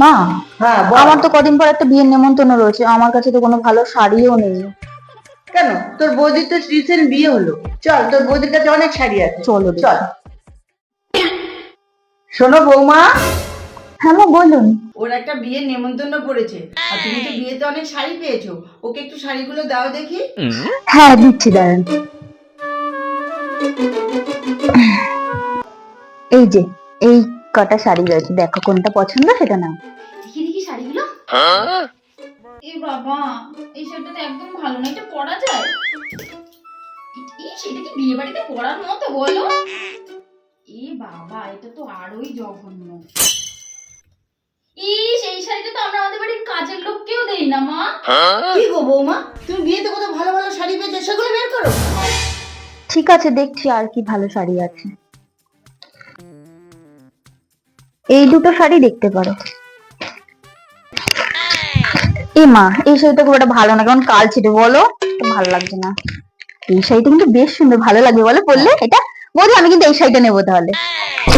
মা, হ্যাঁ বল। আমার তো কদিন পর একটা বিয়ের নেমন্তন্ন রয়েছে, আমার কাছে তো কোনো ভালো শাড়িও নেই। কেন, তোর বৌদির তো রিসেন্ট বিয়ে হলো, চল তোর বৌদির কাছে অনেক শাড়ি আছে, চলো দেখি। চল। শোনো বৌমা, হ্যাঁ মা, বলুন। ওর একটা বিয়ের নেমন্তন্ন পড়েছে, আর তুমি তো বিয়েতে অনেক শাড়ি পেয়েছো, ওকে একটু শাড়িগুলো দাও দেখি। হ্যাঁ দিচ্ছি, দাঁড়ান। এই যে, এই কটা শাড়ি রয়েছে, দেখো কোনটা পছন্দ সেটা নাও। দেখি দেখি শাড়িগুলো। এ বাবা, এই শাড়িটা তো একদম ভালো না, এটা পরা যায়? সেটা কি বিয়ে বাড়িতে পরার মতো বলো? এ বাবা, এটা তো আরোই জঘন্য। এই শাড়িটা তো আমরা আমাদের বাড়ির কাজের লোককেও দেই না মা। কি গো বৌমা, তুমি বিয়েতে কত ভালো ভালো শাড়ি পেয়েছো, সেগুলো বের করো। ঠিক আছে, দেখছি আর কি ভালো শাড়ি আছে। এই দুটো শাড়ি দেখতে পারো। এ মা, এই শাড়িটা খুব একটা ভালো না, কেমন কালচিটে বলো, ভালো লাগছে না। এই শাড়িটা কিন্তু বেশ সুন্দর, ভালো লাগবে বলো পরলে এটা। বৌদি, আমি কিন্তু এই শাড়িটা নেবো তাহলে।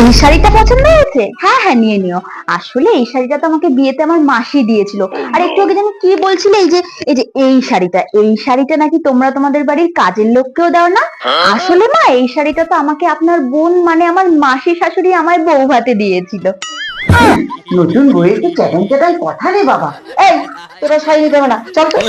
এই শাড়িটা পছন্দ হয়েছে? হ্যাঁ হ্যাঁ, নিয়ে নিও। আসলে এই শাড়িটা তো আমাকে বিয়েতে আমার মাসি দিয়েছিল। আর একটু আগে জানি কি বলছিলে, এই শাড়িটা নাকি তোমরা তোমাদের বাড়ির কাজের লোককেও দাও না। আসলে মা, এই শাড়িটা তো আমাকে আপনার বোন মানে আমার মাসি শাশুড়ি আমায় বউ ভাতে দিয়েছিল। নতুন বইয়ে তো চ্যাটাং চ্যাটাং কথা রে বাবা। এই, তোরা শাড়ি নিতে হবে না, চল তো।